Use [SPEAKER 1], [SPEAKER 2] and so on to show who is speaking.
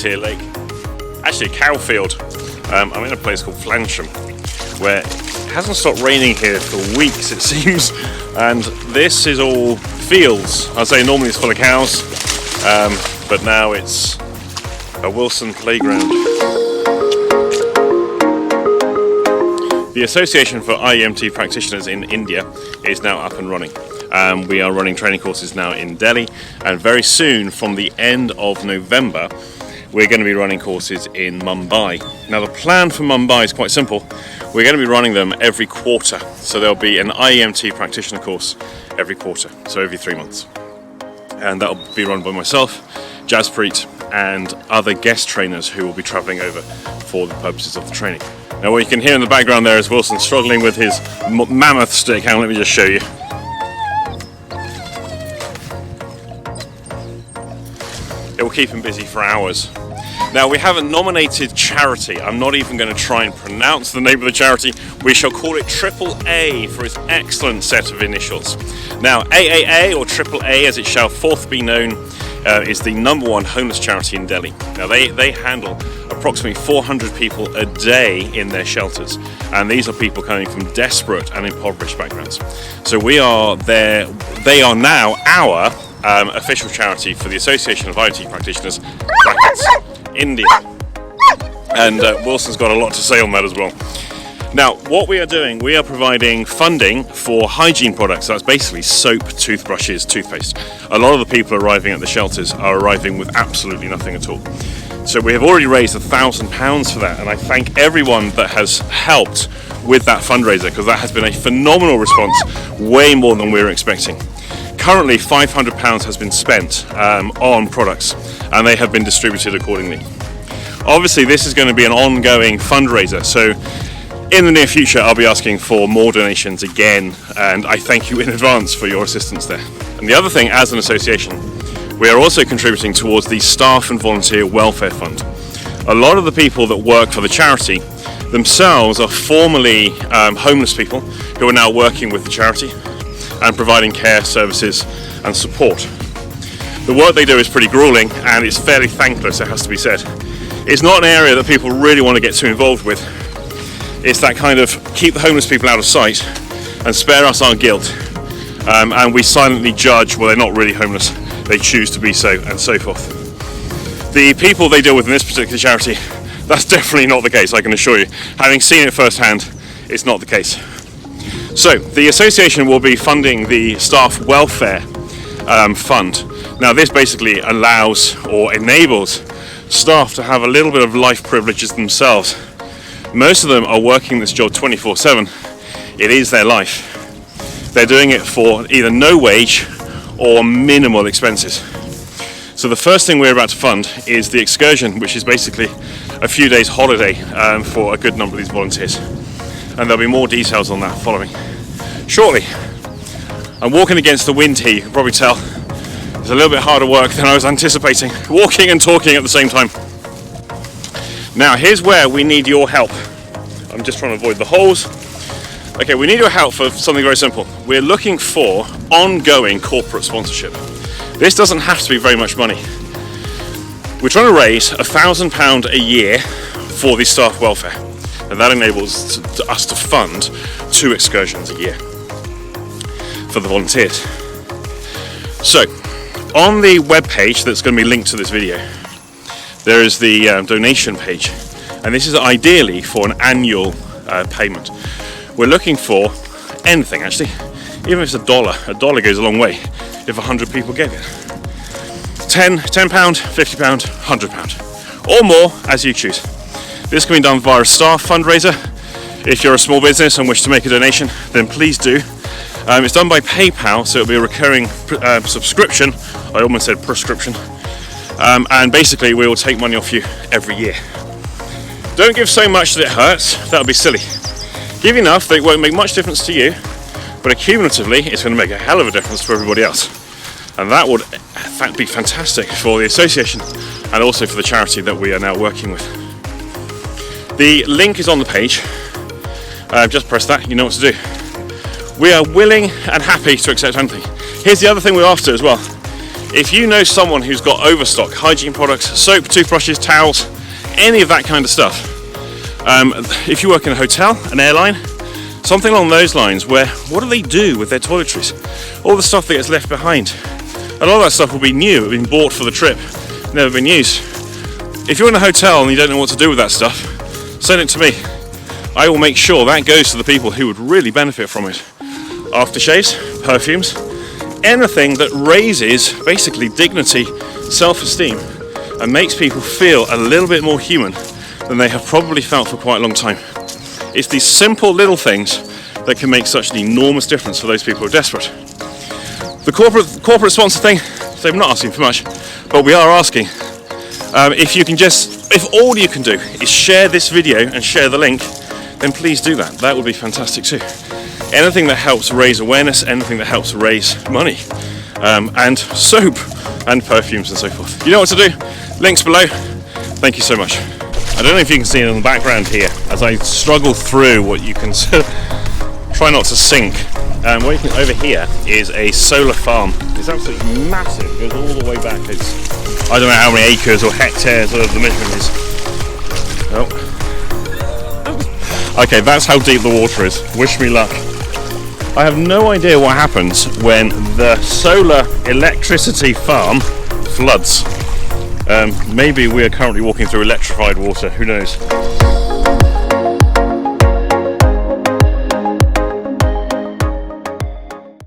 [SPEAKER 1] volunteer lake, actually a cow field. I'm in a place called Flansham, where it hasn't stopped raining here for weeks it seems, and this is all fields. I'd say normally it's full of cows, but now it's a Wilson playground. The Association for IEMT Practitioners in India is now up and running. We are running training courses now in Delhi, and very soon, from the end of November, we're going to be running courses in Mumbai. Now the plan for Mumbai is quite simple. We're going to be running them every quarter. So there'll be an IEMT practitioner course every quarter, so every 3 months. And that'll be run by myself, Jaspreet, and other guest trainers who will be travelling over for the purposes of the training. Now what you can hear in the background there is Wilson struggling with his mammoth stick. Hang on, let me just show you. It will keep him busy for hours. Now we have a nominated charity. I'm not even going to try and pronounce the name of the charity. We shall call it AAA for its excellent set of initials. Now AAA, or AAA as it shall forth be known, is the #1 homeless charity in Delhi. Now they handle approximately 400 people a day in their shelters, and these are people coming from desperate and impoverished backgrounds. So we are there. They are now our official charity for the Association of IEMT Practitioners, India. And Wilson's got a lot to say on that as well. Now, what we are doing, we are providing funding for hygiene products. That's basically soap, toothbrushes, toothpaste. A lot of the people arriving at the shelters are arriving with absolutely nothing at all. So we have already raised £1,000 for that, and I thank everyone that has helped with that fundraiser, because that has been a phenomenal response, way more than we were expecting. Currently, £500 has been spent on products, and they have been distributed accordingly. Obviously, this is going to be an ongoing fundraiser, so in the near future I'll be asking for more donations again, and I thank you in advance for your assistance there. And the other thing, as an association, we are also contributing towards the Staff and Volunteer Welfare Fund. A lot of the people that work for the charity themselves are formerly homeless people who are now working with the charity and providing care services and support. The work they do is pretty grueling, and it's fairly thankless, it has to be said. It's not an area that people really want to get too involved with. It's that kind of keep the homeless people out of sight and spare us our guilt, and we silently judge, well, they're not really homeless, they choose to be so, and so forth. The people they deal with in this particular charity, that's definitely not the case, I can assure you. Having seen it firsthand, it's not the case. So the association will be funding the Staff Welfare Fund. Now this basically allows or enables staff to have a little bit of life privileges themselves. Most of them are working this job 24/7. It is their life. They're doing it for either no wage or minimal expenses. So the first thing we're about to fund is the Excursion, which is basically a few days holiday for a good number of these volunteers. And there'll be more details on that following shortly. I'm walking against the wind here, you can probably tell. It's a little bit harder work than I was anticipating, walking and talking at the same time. Now here's where we need your help. I'm just trying to avoid the holes. Okay, we need your help for something very simple. We're looking for ongoing corporate sponsorship. This doesn't have to be very much money. We're trying to raise £1,000 a year for the staff welfare, and that enables us to fund 2 excursions a year for the volunteers. So, on the web page that's going to be linked to this video, there is the donation page, and this is ideally for an annual payment. We're looking for anything, actually, even if it's $1. $1 goes a long way if 100 people gave it. £10, £50, £100, or more as you choose. This can be done via a staff fundraiser. If you're a small business and wish to make a donation, then please do. It's done by PayPal, so it'll be a recurring subscription. I almost said prescription. And basically we will take money off you every year. Don't give so much that it hurts, that would be silly. Give enough that it won't make much difference to you, but accumulatively it's going to make a hell of a difference for everybody else. And that would be fantastic for the association and also for the charity that we are now working with. The link is on the page. Just press that, you know what to do. We are willing and happy to accept anything. Here's the other thing we're after as well. If you know someone who's got overstock, hygiene products, soap, toothbrushes, towels, any of that kind of stuff, if you work in a hotel, an airline, something along those lines, where what do they do with their toiletries? All the stuff that gets left behind. A lot of that stuff will be new, been bought for the trip, never been used. If you're in a hotel and you don't know what to do with that stuff, send it to me. I will make sure that goes to the people who would really benefit from it. Aftershaves, perfumes, anything that raises basically dignity, self-esteem, and makes people feel a little bit more human than they have probably felt for quite a long time. It's these simple little things that can make such an enormous difference for those people who are desperate. The corporate sponsor thing, so I'm not asking for much, but we are asking if all you can do is share this video and share the link, then please do that. That would be fantastic too. Anything that helps raise awareness, anything that helps raise money, and soap and perfumes and so forth. You know what to do. Links below. Thank you so much. I don't know if you can see it in the background here as I struggle through what you can try not to sink. Over here is a solar farm. It's absolutely massive. It goes all the way back. It's, I don't know how many acres or hectares the measurement is. Oh. Okay, that's how deep the water is. Wish me luck. I have no idea what happens when the solar electricity farm floods. Maybe we are currently walking through electrified water, who knows.